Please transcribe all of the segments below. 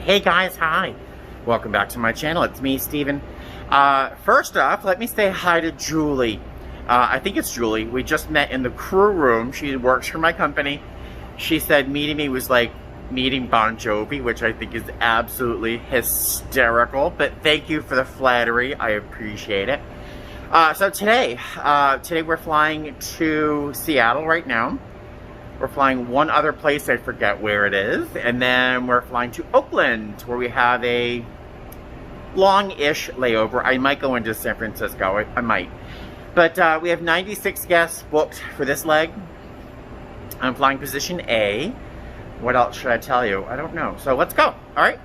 Hey guys, hi. Welcome back to my channel. It's me, Steven. First off, let me say hi to Julie. I think it's Julie. We just met in the crew room. She works for my company. She said meeting me was like meeting Bon Jovi, which I think is absolutely hysterical. But thank you for the flattery. I appreciate it. So today we're flying to Seattle right now. We're flying one other place, I forget where it is, and then we're flying to Oakland, where we have a long-ish layover. I might go into San Francisco, I might. But we have 96 guests booked for this leg. I'm flying position A. What else should I tell you? I don't know. So let's go, all right?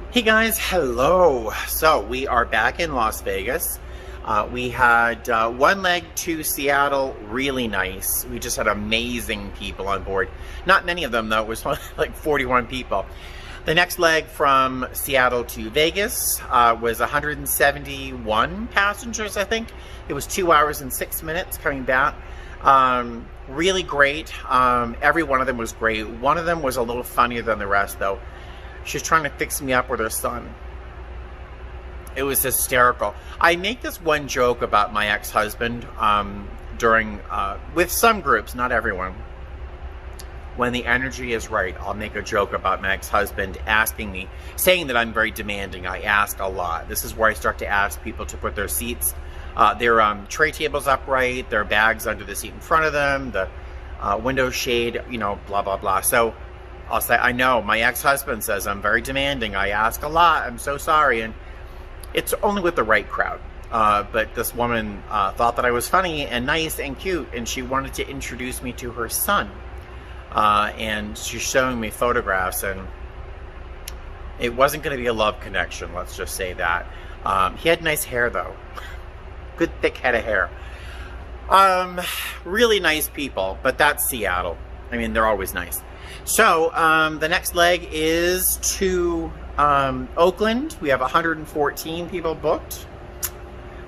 Hey guys, hello. So we are back in Las Vegas. We had one leg to Seattle, really nice. We just had amazing people on board. Not many of them though, it was like 41 people. The next leg from Seattle to Vegas was 171 passengers, I think. It was 2 hours and 6 minutes coming back. Really great. Every one of them was great. One of them was a little funnier than the rest though. She was trying to fix me up with her son. It was hysterical. I make this one joke about my ex-husband with some groups, not everyone. When the energy is right, I'll make a joke about my ex-husband asking me, saying that I'm very demanding. I ask a lot. This is where I start to ask people to put their seats, their tray tables upright, their bags under the seat in front of them, the window shade, you know, blah, blah, blah. So I'll say, I know, my ex-husband says I'm very demanding. I ask a lot. I'm so sorry. And it's only with the right crowd. But this woman thought that I was funny and nice and cute, and she wanted to introduce me to her son. And she's showing me photographs, and it wasn't going to be a love connection, let's just say that. He had nice hair, though. Good thick head of hair. Really nice people, but that's Seattle. I mean, they're always nice. So, the next leg is to Oakland. We have 114 people booked.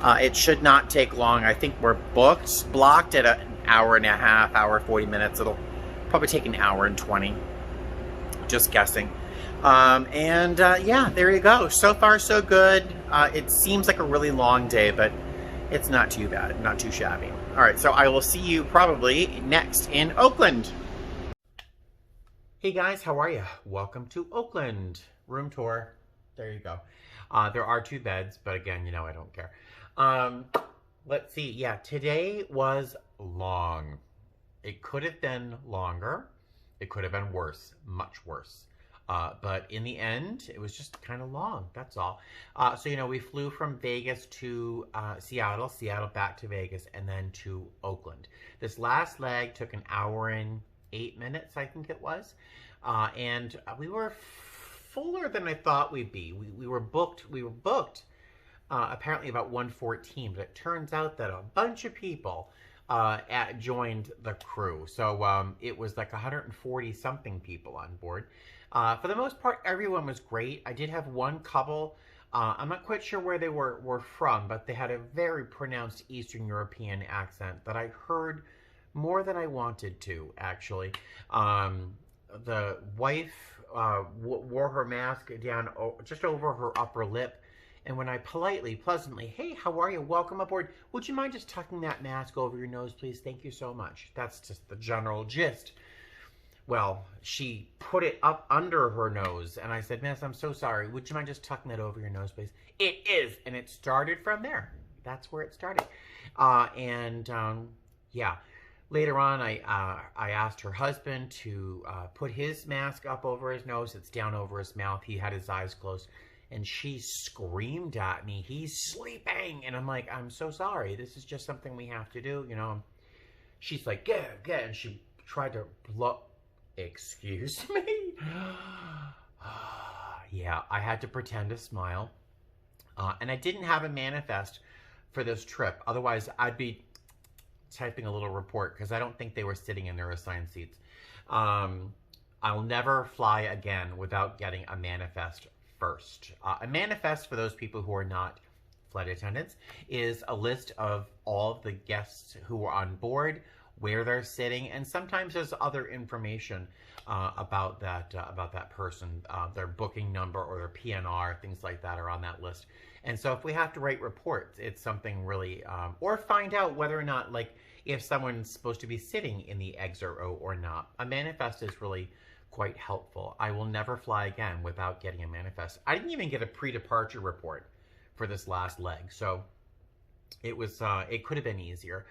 It should not take long. I think we're blocked at an hour and a half, hour 40 minutes. It'll probably take an hour and 20. Just guessing. Yeah, there you go. So far, so good. It seems like a really long day, but it's not too bad. Not too shabby. All right, so I will see you probably next in Oakland. Hey guys, how are you? Welcome to Oakland. Room tour. There you go. There are 2 beds, but again, you know, I don't care. Let's see. Yeah, today was long. It could have been longer. It could have been worse, much worse. But in the end, it was just kind of long. That's all. So, you know, we flew from Vegas to Seattle, Seattle back to Vegas, and then to Oakland. This last leg took an hour and 8 minutes, I think it was. And we were fuller than I thought we'd be. We were booked apparently about 1:14, but it turns out that a bunch of people joined the crew. So it was like 140 something people on board. For the most part, everyone was great. I did have one couple, I'm not quite sure where they were from, but they had a very pronounced Eastern European accent that I heard more than I wanted to, actually. The wife wore her mask down just over her upper lip. And when I pleasantly, hey, how are you? Welcome aboard. Would you mind just tucking that mask over your nose, please? Thank you so much. That's just the general gist. Well, she put it up under her nose. And I said, miss, I'm so sorry. Would you mind just tucking that over your nose, please? It is. And it started from there. That's where it started. Yeah. Later on, I asked her husband to put his mask up over his nose. It's down over his mouth. He had his eyes closed. And she screamed at me, he's sleeping. And I'm like, I'm so sorry. This is just something we have to do, you know. She's like, get. And she tried to blow. Excuse me? Yeah, I had to pretend to smile. And I didn't have a manifest for this trip. Otherwise, I'd be typing a little report because I don't think they were sitting in their assigned seats. I'll never fly again without getting a manifest first. A manifest, for those people who are not flight attendants, is a list of all of the guests who were on board, where they're sitting, and sometimes there's other information about that person, their booking number or their PNR, things like that are on that list. And so if we have to write reports, it's something really, or find out whether or not, like, if someone's supposed to be sitting in the exit row or not. A manifest is really quite helpful. I will never fly again without getting a manifest. I didn't even get a pre-departure report for this last leg, so it was, it could have been easier.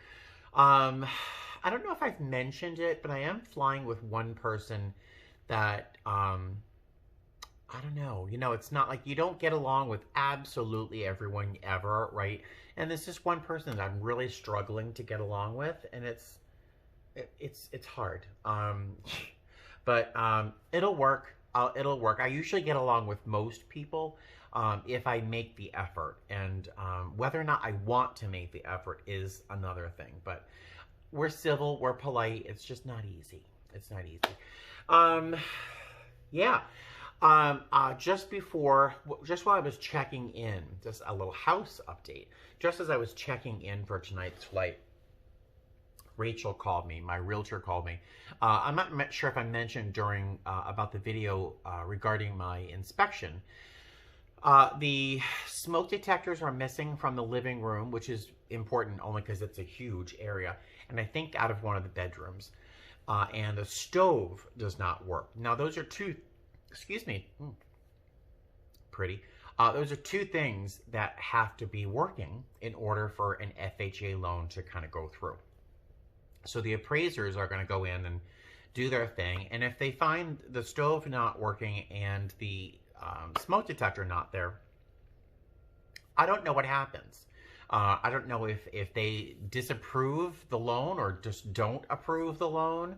I don't know if I've mentioned it, but I am flying with one person that, I don't know, you know, it's not like you don't get along with absolutely everyone ever, right? And there's just one person that I'm really struggling to get along with, and it's hard. But it'll work. It'll work. I usually get along with most people if I make the effort, and whether or not I want to make the effort is another thing. But we're civil, we're polite. It's just not easy. It's not easy. Yeah. Just while I was checking in, just a little house update. Just as I was checking in for tonight's flight, Rachel called me, my realtor called me. I'm not sure if I mentioned during, about the video regarding my inspection. The smoke detectors are missing from the living room, which is important only because it's a huge area. And I think out of one of the bedrooms. And the stove does not work. Now those are two, excuse me, pretty. Those are two things that have to be working in order for an FHA loan to kind of go through. So the appraisers are going to go in and do their thing. And if they find the stove not working and the smoke detector not there, I don't know what happens. I don't know if they disapprove the loan or just don't approve the loan.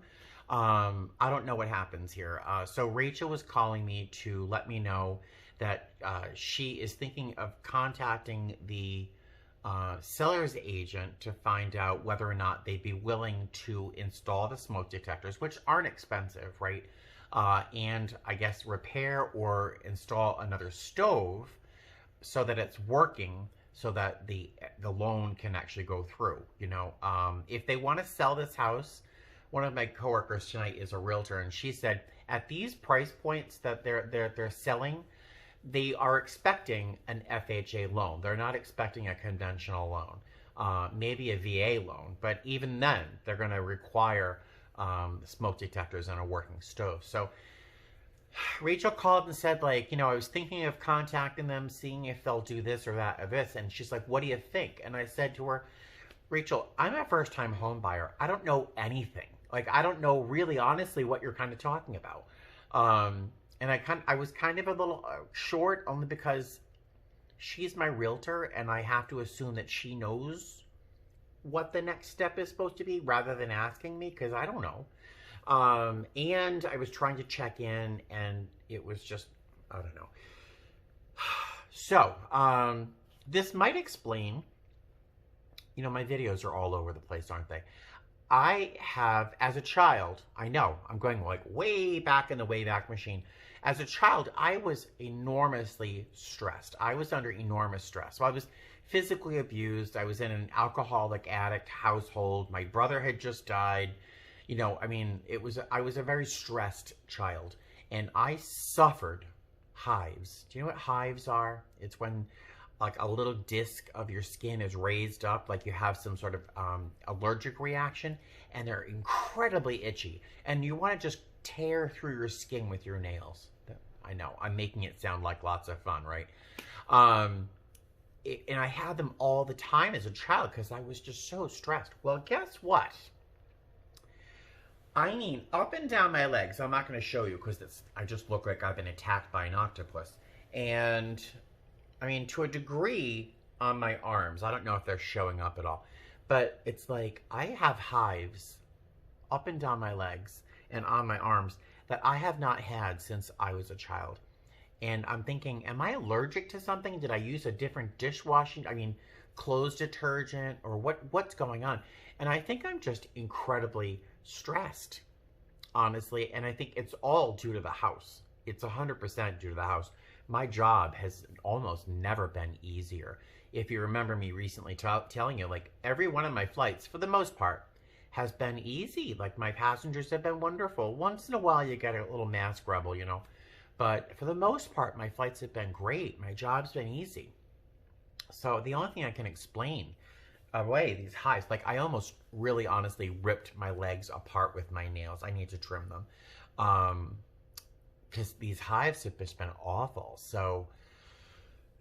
I don't know what happens here. So Rachel was calling me to let me know that she is thinking of contacting the seller's agent to find out whether or not they'd be willing to install the smoke detectors, which aren't expensive, right? And I guess repair or install another stove so that it's working, so that the loan can actually go through. You know, if they want to sell this house, one of my coworkers tonight is a realtor, and she said at these price points that they're selling, they are expecting an FHA loan. They're not expecting a conventional loan, maybe a VA loan, but even then they're going to require smoke detectors and a working stove. So Rachel called and said, like, you know, I was thinking of contacting them, seeing if they'll do this or that or this. And she's like, what do you think? And I said to her, Rachel, I'm a first-time home buyer. I don't know anything. Like, I don't know really honestly what you're kind of talking about. And I was kind of a little short only because she's my realtor and I have to assume that she knows what the next step is supposed to be rather than asking me, because I don't know. And I was trying to check in and it was just, I don't know. So, this might explain, you know, my videos are all over the place, aren't they? I have, as a child, I know, I'm going like way back in the Wayback Machine. As a child, I was enormously stressed. I was under enormous stress. So I was physically abused. I was in an alcoholic addict household. My brother had just died. You know, I mean, I was a very stressed child. And I suffered hives. Do you know what hives are? It's when like a little disc of your skin is raised up, like you have some sort of allergic reaction, and they're incredibly itchy. And you want to just tear through your skin with your nails. I know, I'm making it sound like lots of fun, right? And I had them all the time as a child because I was just so stressed. Well, guess what? I mean, up and down my legs. I'm not going to show you because I just look like I've been attacked by an octopus. And I mean, to a degree on my arms. I don't know if they're showing up at all. But it's like I have hives up and down my legs and on my arms that I have not had since I was a child. And I'm thinking, am I allergic to something? Did I use a different dishwashing, clothes detergent, or what's going on? And I think I'm just incredibly stressed, honestly. And I think it's all due to the house. It's 100% due to the house. My job has almost never been easier. If you remember me recently telling you, like every one of my flights, for the most part, has been easy. Like, my passengers have been wonderful. Once in a while, you get a little mask rebel, you know. But for the most part, my flights have been great. My job's been easy. So the only thing I can explain away these hives, like, I almost really honestly ripped my legs apart with my nails. I need to trim them. Because these hives have just been awful. So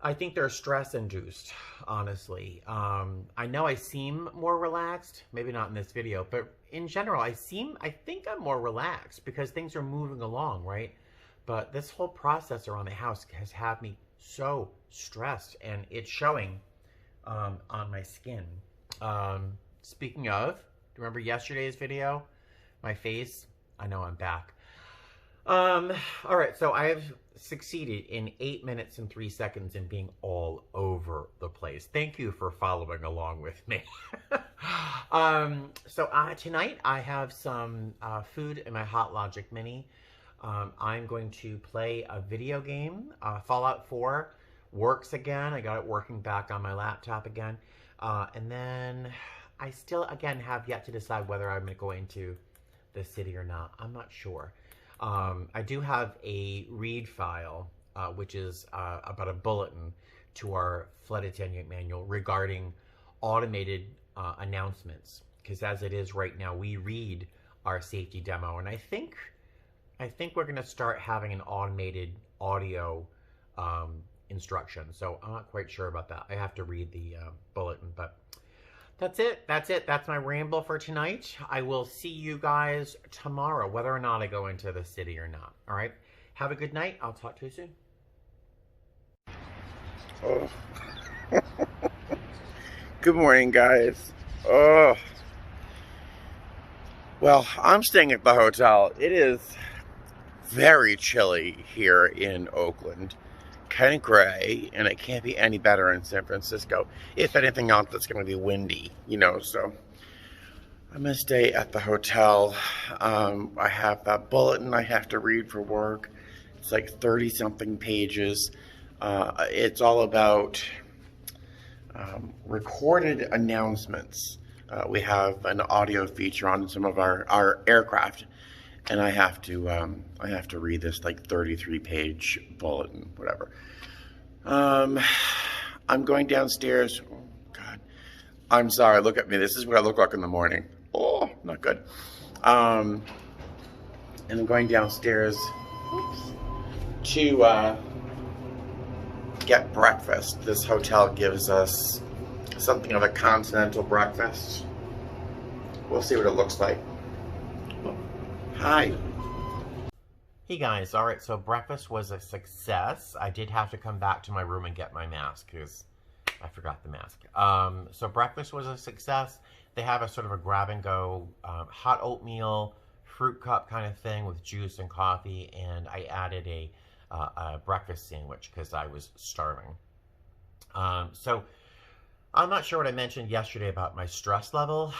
I think they're stress induced, honestly. I know I seem more relaxed, maybe not in this video, but in general, I think I'm more relaxed because things are moving along, right? But this whole process around the house has had me so stressed, and it's showing on my skin. Speaking of, do you remember yesterday's video? My face? I know I'm back. All right, so I have succeeded in 8 minutes and 3 seconds in being all over the place. Thank you for following along with me. Tonight I have some food in my Hot Logic Mini. I'm going to play a video game. Fallout 4 works again. I got it working back on my laptop again. And then I still, again, have yet to decide whether I'm going to go into the city or not. I'm not sure. I do have a read file, which is about a bulletin to our flight attendant manual regarding automated announcements. Because as it is right now, we read our safety demo, and I think we're going to start having an automated audio instruction. So I'm not quite sure about that. I have to read the bulletin, but that's it. That's my ramble for tonight. I will see you guys tomorrow, whether or not I go into the city or not. All right. Have a good night. I'll talk to you soon. Oh. Good morning, guys. Oh. Well, I'm staying at the hotel. It is very chilly here in Oakland. Kind of gray, and it can't be any better in San Francisco. If anything else, it's going to be windy, you know, so I'm going to stay at the hotel. I have that bulletin I have to read for work. It's like 30-something pages. It's all about recorded announcements. We have an audio feature on some of our aircraft, and I have to read this like 33-page bulletin, whatever. I'm going downstairs. Oh, God. I'm sorry. Look at me. This is what I look like in the morning. Oh, not good. And I'm going downstairs to get breakfast. This hotel gives us something of a continental breakfast. We'll see what it looks like. Hi. Hey guys, all right, so breakfast was a success. I did have to come back to my room and get my mask because I forgot the mask. So breakfast was a success. They have a sort of a grab-and-go hot oatmeal, fruit cup kind of thing with juice and coffee, and I added a breakfast sandwich because I was starving. So I'm not sure what I mentioned yesterday about my stress level.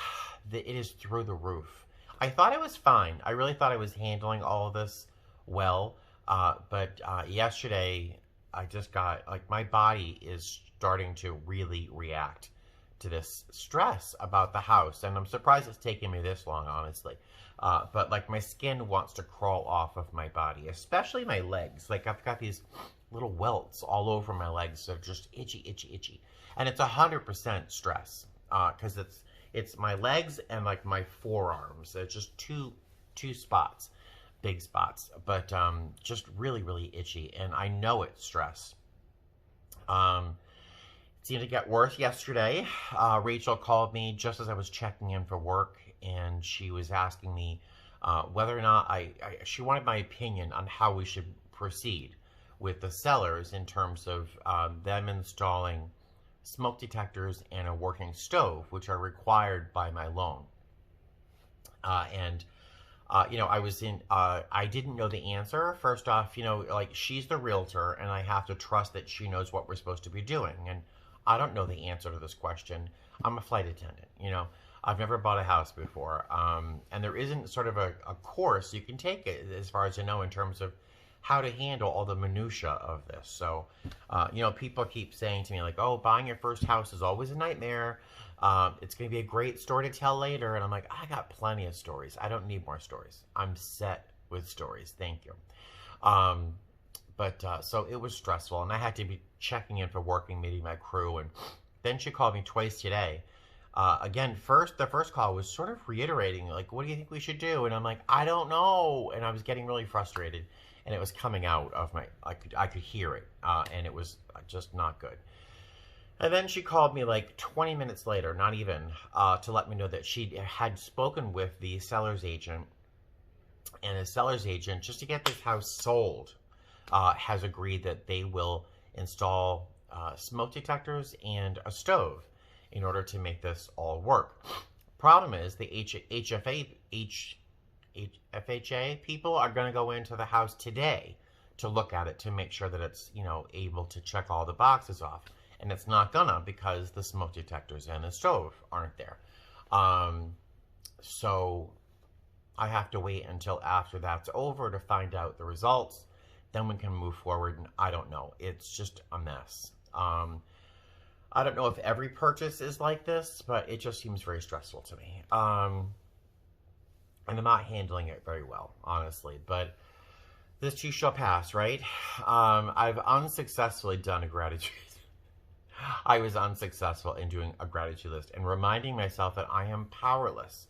It is through the roof. I thought I was fine. I really thought I was handling all of this well, but yesterday I just got, like, my body is starting to really react to this stress about the house, and I'm surprised it's taken me this long, honestly. But, like, my skin wants to crawl off of my body, especially my legs. Like, I've got these little welts all over my legs that are just itchy, itchy, itchy. And it's 100% stress, because it's my legs and, like, my forearms. It's just two spots. Big spots, but just really, really itchy, and I know it's stress. It seemed to get worse yesterday. Rachel called me just as I was checking in for work, and she was asking me whether or not she wanted my opinion on how we should proceed with the sellers in terms of them installing smoke detectors and a working stove, which are required by my loan. You know, I didn't know the answer. First off, you know, like, she's the realtor, and I have to trust that she knows what we're supposed to be doing. And I don't know the answer to this question. I'm a flight attendant, you know. I've never bought a house before. And there isn't sort of a course you can take, as far as I know, in terms of how to handle all the minutia of this. So, you know, people keep saying to me, like, oh, buying your first house is always a nightmare. It's going to be a great story to tell later. And I'm like, I got plenty of stories. I don't need more stories. I'm set with stories. Thank you. So it was stressful, and I had to be checking in for working, meeting my crew. And then she called me twice today. Again, the first call was sort of reiterating, like, what do you think we should do? And I'm like, I don't know. And I was getting really frustrated, and it was coming out of I could hear it, and it was just not good. And then she called me like 20 minutes later, not even, to let me know that she had spoken with the seller's agent, and the seller's agent, just to get this house sold, has agreed that they will install smoke detectors and a stove in order to make this all work. Problem is, the FHA people are going to go into the house today to look at it to make sure that it's, able to check all the boxes off. And it's not gonna, because the smoke detectors and the stove aren't there. So I have to wait until after that's over to find out the results. Then we can move forward, and I don't know. It's just a mess. I don't know if every purchase is like this, but it just seems very stressful to me. And I'm not handling it very well, honestly. But this too shall pass, right? I've unsuccessfully done a gratitude. I was unsuccessful in doing a gratitude list and reminding myself that I am powerless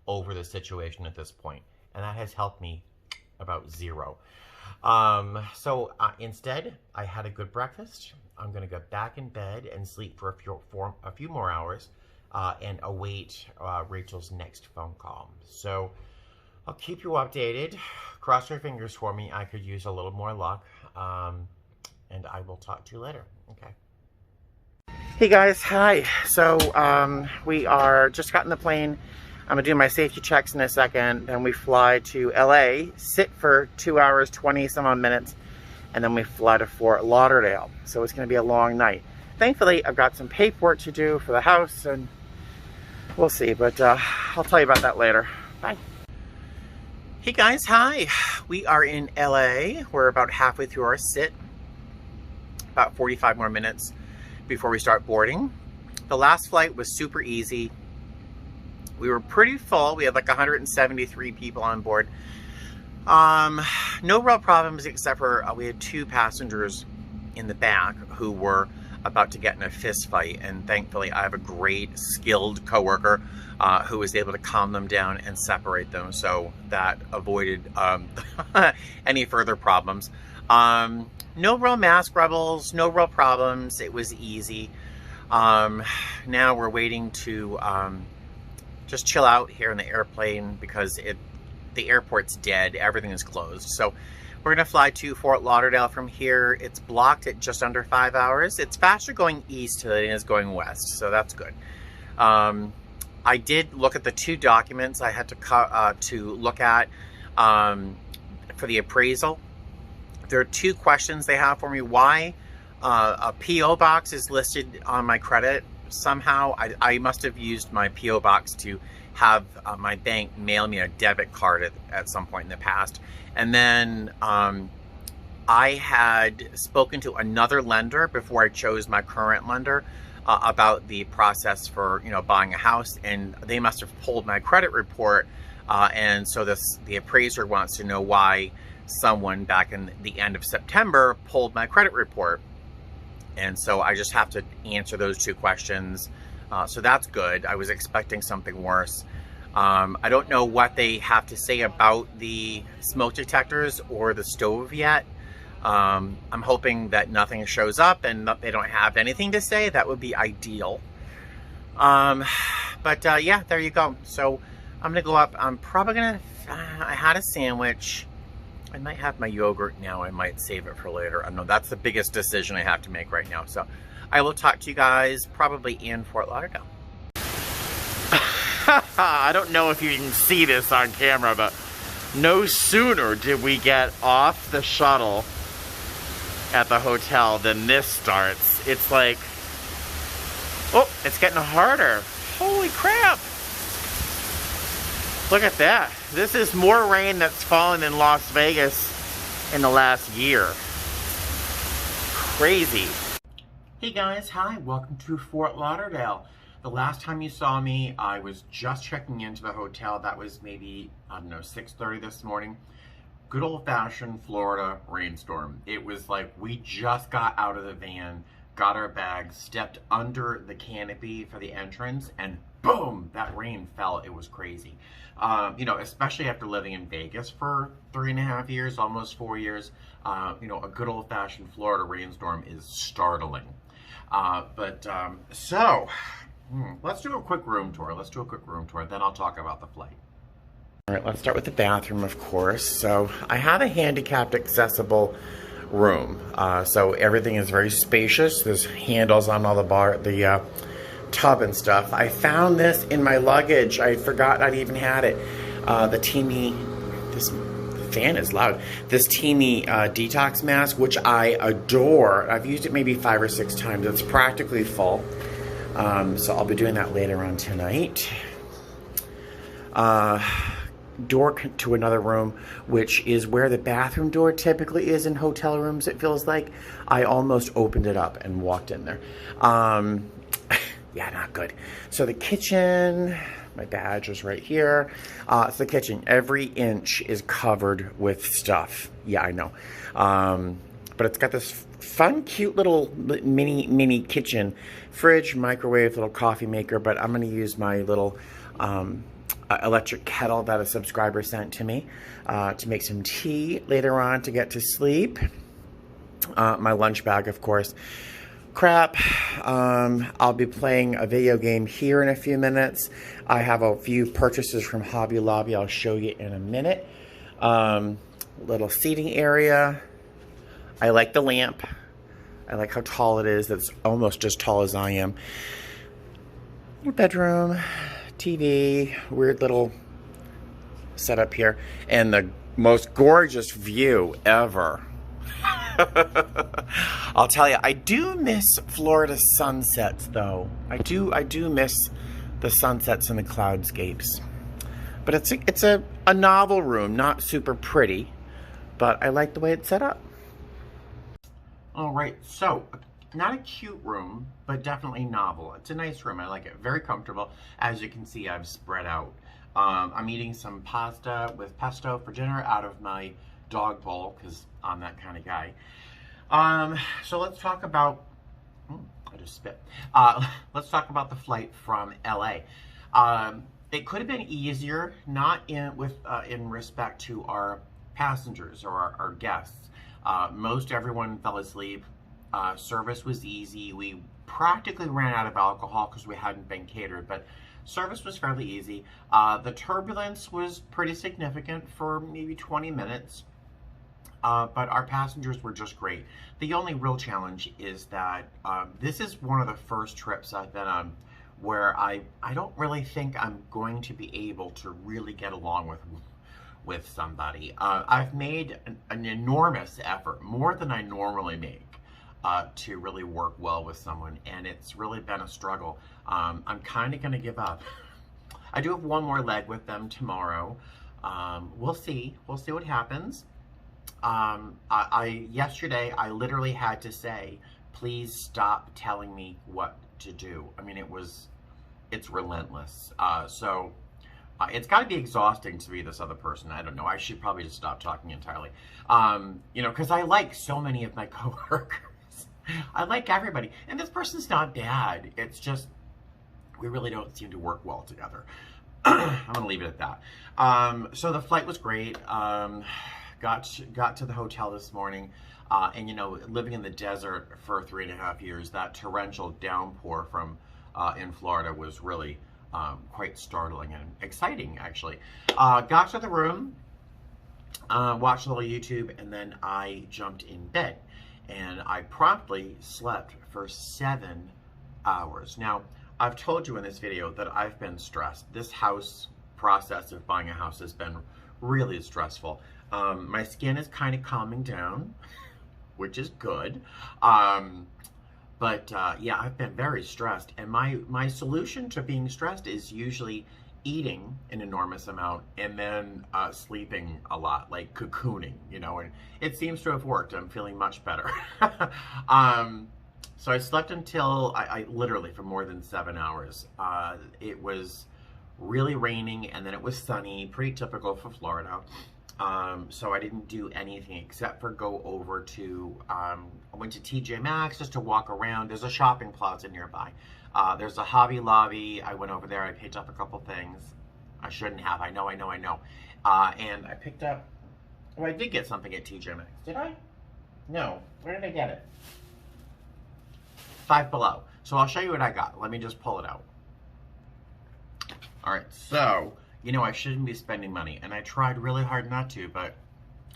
over the situation at this point. And that has helped me about zero. Instead, I had a good breakfast. I'm going to get back in bed and sleep for a few more hours and await Rachel's next phone call. So I'll keep you updated. Cross your fingers for me. I could use a little more luck. And I will talk to you later. Okay. Hey guys, hi. So we are just got in the plane. I'm gonna do my safety checks in a second. Then we fly to LA, sit for 2 hours, 20 some odd minutes, and then we fly to Fort Lauderdale. So it's gonna be a long night. Thankfully, I've got some paperwork to do for the house, and we'll see. But I'll tell you about that later. Bye. Hey guys, hi. We are in LA. We're about halfway through our sit. About 45 more minutes before we start boarding. The last flight was super easy. We were pretty full. We had like 173 people on board. No real problems except for we had 2 passengers in the back who were about to get in a fist fight, and thankfully I have a great skilled coworker who was able to calm them down and separate them, so that avoided any further problems. No real mask rebels, no real problems. It was easy. Now we're waiting to just chill out here in the airplane because the airport's dead. Everything is closed. So we're going to fly to Fort Lauderdale from here. It's blocked at just under 5 hours. It's faster going east than it is going west, so that's good. I did look at the 2 documents I had to look at for the appraisal. There are 2 questions they have for me. Why a P.O. box is listed on my credit somehow. I must have used my P.O. box to have my bank mail me a debit card at some point in the past. And then I had spoken to another lender before I chose my current lender about the process for buying a house, and they must have pulled my credit report. And so the appraiser wants to know why someone back in the end of September pulled my credit report. And so I just have to answer those 2 questions. So that's good. I was expecting something worse. I don't know what they have to say about the smoke detectors or the stove yet. I'm hoping that nothing shows up and that they don't have anything to say. That would be ideal. Yeah, there you go. So I'm gonna go up. I'm probably gonna, I had a sandwich. I might have my yogurt now. I might save it for later. I don't know. That's the biggest decision I have to make right now. So I will talk to you guys probably in Fort Lauderdale. I don't know if you can see this on camera, but no sooner did we get off the shuttle at the hotel than this starts. It's like, oh, it's getting harder. Holy crap. Look at that. This is more rain that's fallen in Las Vegas in the last year. Crazy. Hey guys, hi. Welcome to Fort Lauderdale. The last time you saw me, I was just checking into the hotel. That was maybe, I don't know, 6:30 this morning. Good old-fashioned Florida rainstorm. It was like we just got out of the van, got our bags, stepped under the canopy for the entrance, and boom, that rain fell. It was crazy. You know, especially after living in Vegas for 3.5 years, almost 4 years, you know, a good old-fashioned Florida rainstorm is startling. Let's do a quick room tour. Then I'll talk about the flight. All right, let's start with the bathroom, of course. So I have a handicapped accessible room. So everything is very spacious. There's handles on all the tub and stuff. I found this in my luggage. I forgot I'd even had it. This fan is loud. This Teamy detox mask, which I adore. I've used it maybe 5 or 6 times. It's practically full. So I'll be doing that later on tonight. Door to another room, which is where the bathroom door typically is in hotel rooms, it feels like. I almost opened it up and walked in there. Yeah, not good. So the kitchen, my badge is right here. It's the kitchen. Every inch is covered with stuff. Yeah, I know. But it's got this fun, cute little mini kitchen. Fridge, microwave, little coffee maker, but I'm going to use my little electric kettle that a subscriber sent to me to make some tea later on to get to sleep. My lunch bag, of course. Crap. I'll be playing a video game here in a few minutes. I have a few purchases from Hobby Lobby I'll show you in a minute. Little seating area. I like the lamp. I like how tall it is. It's almost as tall as I am. Bedroom. TV, weird little setup here, and the most gorgeous view ever. I'll tell you, I do miss Florida sunsets, though. I do miss the sunsets and the cloudscapes. But it's a novel room, not super pretty, but I like the way it's set up. All right, so not a cute room, but definitely novel. It's a nice room. I like it. Very comfortable. As you can see, I've spread out. I'm eating some pasta with pesto for dinner out of my dog bowl, because I'm that kind of guy. So let's talk about... I just spit. Let's talk about the flight from LA. It could have been easier, not in respect to our passengers or our guests. Most everyone fell asleep. Service was easy. We practically ran out of alcohol because we hadn't been catered, but service was fairly easy. The turbulence was pretty significant for maybe 20 minutes, but our passengers were just great. The only real challenge is that this is one of the first trips I've been on where I don't really think I'm going to be able to really get along with somebody. I've made an enormous effort, more than I normally make, to really work well with someone, and it's really been a struggle. I'm kind of going to give up. I do have one more leg with them tomorrow. We'll see what happens. Yesterday I literally had to say, please stop telling me what to do. I mean, it's relentless. It's got to be exhausting to be this other person. I don't know. I should probably just stop talking entirely. You know, because I like so many of my coworkers. I like everybody. And this person's not bad. It's just, we really don't seem to work well together. I'm going to leave it at that. So the flight was great. Got to the hotel this morning. And, you know, living in the desert for 3.5 years, that torrential downpour from in Florida was really quite startling and exciting, actually. Got to the room, watched a little YouTube, and then I jumped in bed. And I promptly slept for 7 hours. Now, I've told you in this video that I've been stressed. This process of buying a house has been really stressful. My skin is kind of calming down, which is good. Yeah, I've been very stressed. And my solution to being stressed is usually eating an enormous amount and then sleeping a lot, like cocooning, you know, and it seems to have worked. I'm feeling much better. So I slept until I literally for more than 7 hours. It was really raining and then it was sunny, pretty typical for Florida. So I didn't do anything except for go over to, I went to TJ Maxx just to walk around. There's a shopping plaza nearby. There's a Hobby Lobby. I went over there, I picked up a couple things. I shouldn't have, I know. And I picked up, oh, I did get something at TJ Maxx. Did I? No, where did I get it? Five Below. So I'll show you what I got. Let me just pull it out. All right, so, you know, I shouldn't be spending money, and I tried really hard not to, but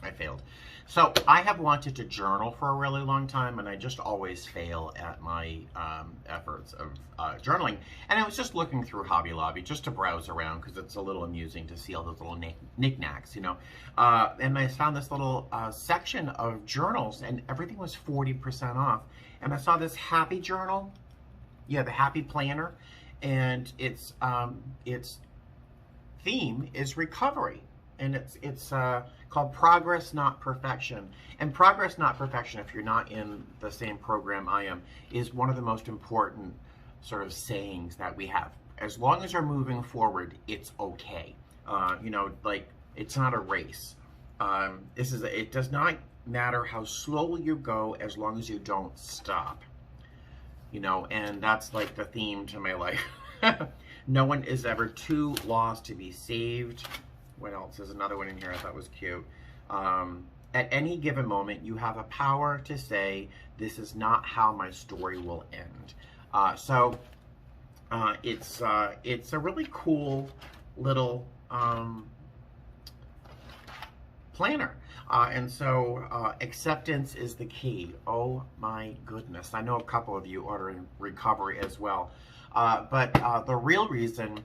I failed. So I have wanted to journal for a really long time, and I just always fail at my efforts of journaling. And I was just looking through Hobby Lobby just to browse around because it's a little amusing to see all those little knickknacks, you know. And I found this little section of journals, and everything was 40% off. And I saw this Happy Journal, yeah, the Happy Planner, and its theme is recovery, and it's called Progress Not Perfection. And Progress Not Perfection, if you're not in the same program I am, is one of the most important sort of sayings that we have. As long as you're moving forward, it's okay. You know, like, it's not a race. It does not matter how slowly you go as long as you don't stop. You know, and that's like the theme to my life. No one is ever too lost to be saved. What else? There's another one in here I thought was cute. At any given moment, you have a power to say, this is not how my story will end. It's a really cool little planner. And so acceptance is the key. Oh my goodness. I know a couple of you are in recovery as well. But the real reason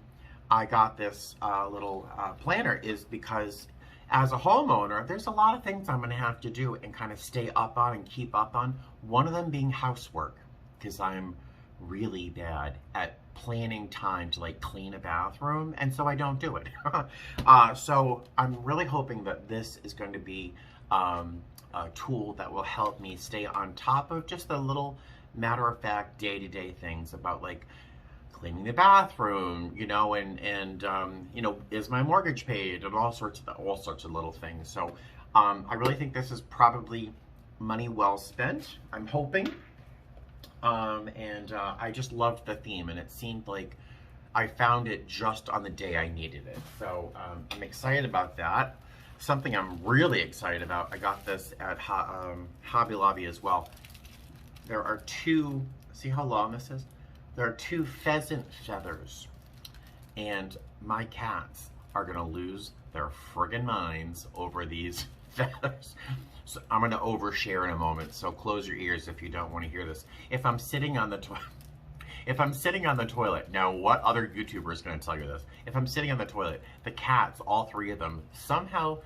I got this little planner is because as a homeowner, there's a lot of things I'm going to have to do and kind of stay up on and keep up on. One of them being housework, because I'm really bad at planning time to like clean a bathroom, and so I don't do it. So I'm really hoping that this is going to be a tool that will help me stay on top of just the little matter-of-fact day-to-day things about like cleaning the bathroom, you know, and you know, is my mortgage paid, and all sorts of little things. So I really think this is probably money well spent, I'm hoping. I just loved the theme, and it seemed like I found it just on the day I needed it. So I'm excited about that. Something I'm really excited about, I got this at Hobby Lobby as well. There are two, see how long this is? There are two pheasant feathers, and my cats are gonna lose their friggin' minds over these feathers. So I'm gonna overshare in a moment, so close your ears if you don't want to hear this. If I'm sitting on the toilet, now what other YouTuber is gonna tell you this? If I'm sitting on the toilet, the cats, all three of them, somehow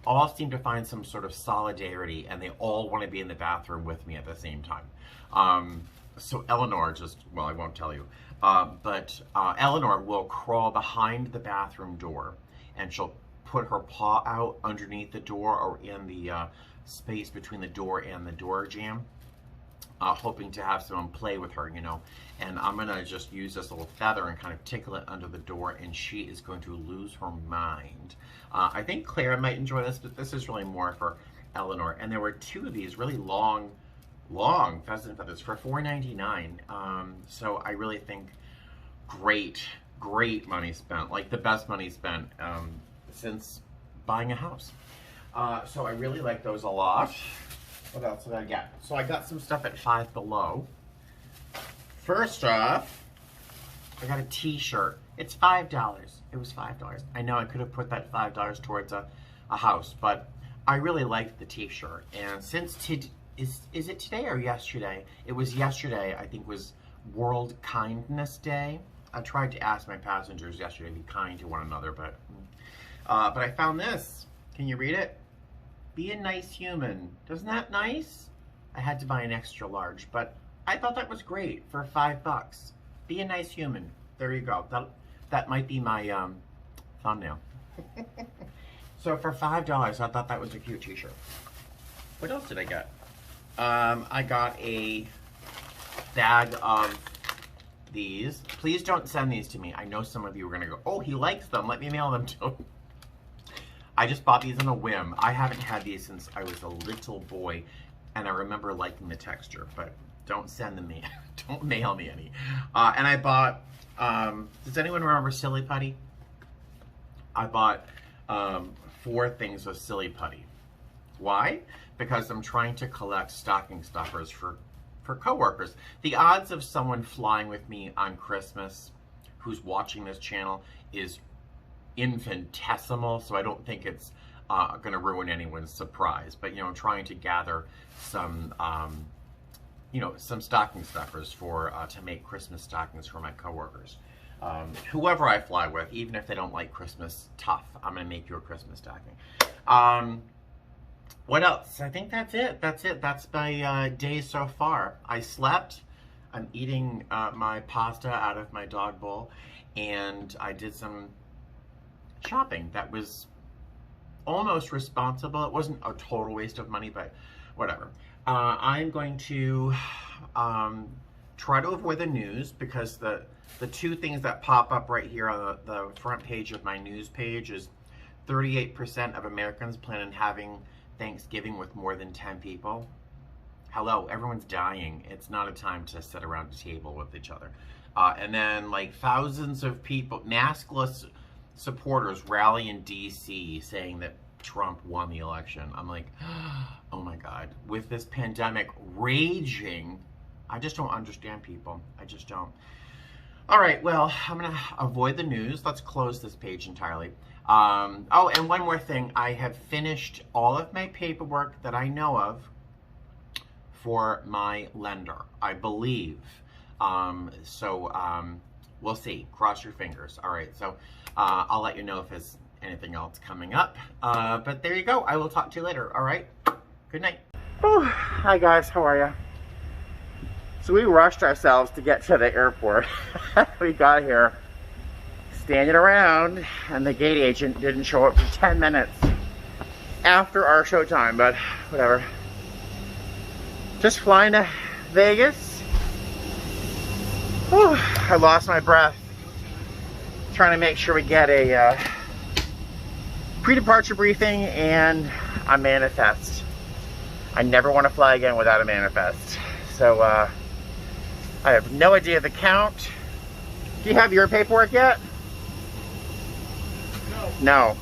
all seem to find some sort of solidarity, and they all want to be in the bathroom with me at the same time. So Eleanor well, I won't tell you, but Eleanor will crawl behind the bathroom door, and she'll put her paw out underneath the door or in the space between the door and the door jamb, hoping to have someone play with her, you know. And I'm gonna just use this little feather and kind of tickle it under the door, and she is going to lose her mind. I think Clara might enjoy this, but this is really more for Eleanor. And there were two of these really long pheasant feathers for $4.99. So I really think great money spent, like the best money spent since buying a house. So I really like those a lot. What else did I get? So I got some stuff at Five Below. First off, I got a t-shirt. It's $5. It was $5. I know I could have put that $5 towards a house, but I really liked the t-shirt. And since is it today or yesterday? It was yesterday, I think, was World Kindness Day. I tried to ask my passengers yesterday to be kind to one another, but I found this. Can you read it? Be a nice human. Isn't that nice? I had to buy an extra large, but I thought that was great for $5. Be a nice human. There you go. That might be my thumbnail. So for $5, I thought that was a cute t-shirt. What else did I get? I got a bag of these. Please don't send these to me. I know some of you are going to go, oh, he likes them. Let me mail them to him. I just bought these on a whim. I haven't had these since I was a little boy, and I remember liking the texture, but don't send them me. Don't mail me any. And I bought, does anyone remember Silly Putty? I bought 4 things of Silly Putty. Why? Because I'm trying to collect stocking stuffers for coworkers. The odds of someone flying with me on Christmas who's watching this channel is infinitesimal, so I don't think it's going to ruin anyone's surprise. But, you know, I'm trying to gather some, you know, some stocking stuffers for to make Christmas stockings for my coworkers. Whoever I fly with, even if they don't like Christmas, tough. I'm going to make you a Christmas stocking. What else? I think that's it. That's it. That's my day so far. I slept. I'm eating my pasta out of my dog bowl. And I did some shopping that was almost responsible. It wasn't a total waste of money, but whatever. I'm going to try to avoid the news, because the 2 things that pop up right here on the front page of my news page is 38% of Americans plan on having Thanksgiving with more than 10 people. Hello, everyone's dying. It's not a time to sit around a table with each other. And then, like, thousands of people, maskless supporters rally in DC saying that Trump won the election. I'm like, oh my God. With this pandemic raging, I just don't understand people. I just don't. All right, well, I'm going to avoid the news. Let's close this page entirely. Oh, and one more thing. I have finished all of my paperwork that I know of for my lender, I believe. We'll see. Cross your fingers. All right, so I'll let you know if there's anything else coming up. But there you go. I will talk to you later. All right? Good night. Oh, hi, guys. How are you? So we rushed ourselves to get to the airport. We got here standing around, and the gate agent didn't show up for 10 minutes after our show time, but whatever. Just flying to Vegas. Whew, I lost my breath trying to make sure we get a pre-departure briefing and a manifest. I never want to fly again without a manifest. So I have no idea the count. Do you have your paperwork yet? No.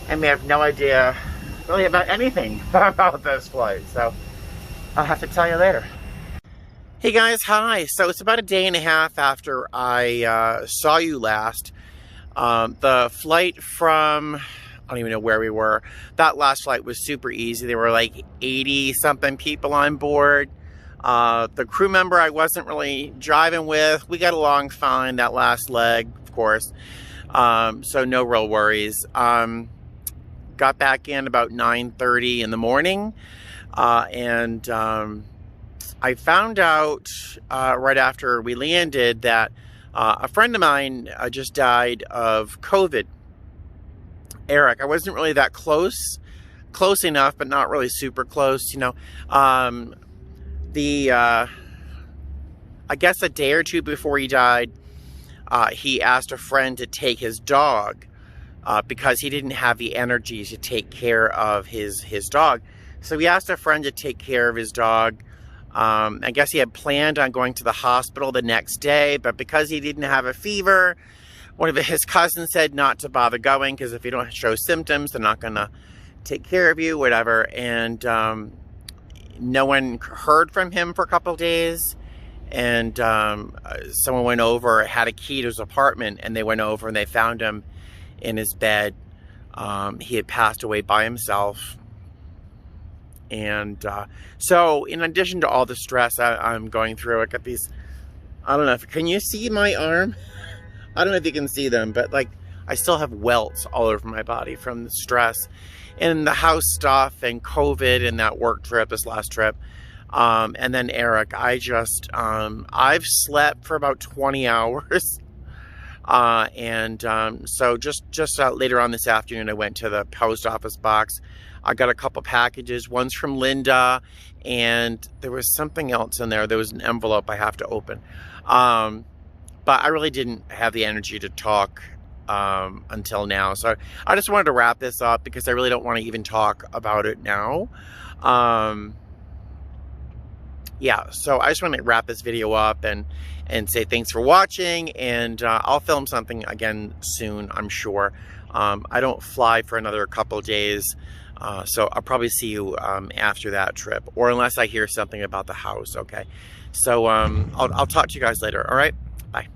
And we have no idea really about anything about this flight, so I'll have to tell you later. Hey guys, hi. So it's about a day and a half after I saw you last. The flight from, I don't even know where we were. That last flight was super easy. There were like 80 something people on board. The crew member I wasn't really driving with, we got along fine that last leg, of course. So no real worries. Got back in about 9:30 in the morning, and I found out right after we landed that a friend of mine just died of COVID. Eric, I wasn't really that close enough, but not really super close, you know. I guess a day or two before he died, he asked a friend to take his dog because he didn't have the energy to take care of his dog. So he asked a friend to take care of his dog. I guess he had planned on going to the hospital the next day, but because he didn't have a fever, one of his cousins said not to bother going, because if you don't show symptoms, they're not going to take care of you, whatever. And no one heard from him for a couple of days. And someone went over, had a key to his apartment, and they went over and they found him in his bed. He had passed away by himself. And so in addition to all the stress I'm going through, I got these, I don't know, can you see my arm? I don't know if you can see them, but like I still have welts all over my body from the stress and the house stuff and COVID and that work trip, this last trip. And then Eric, I just, I've slept for about 20 hours. So just later on this afternoon, I went to the post office box. I got a couple packages. One's from Linda, and there was something else in there. There was an envelope I have to open. But I really didn't have the energy to talk until now. So I just wanted to wrap this up because I really don't want to even talk about it now. Yeah, so I just want to wrap this video up and say thanks for watching, and I'll film something again soon, I'm sure. I don't fly for another couple days, so I'll probably see you after that trip, or unless I hear something about the house, okay? So I'll talk to you guys later, all right? Bye.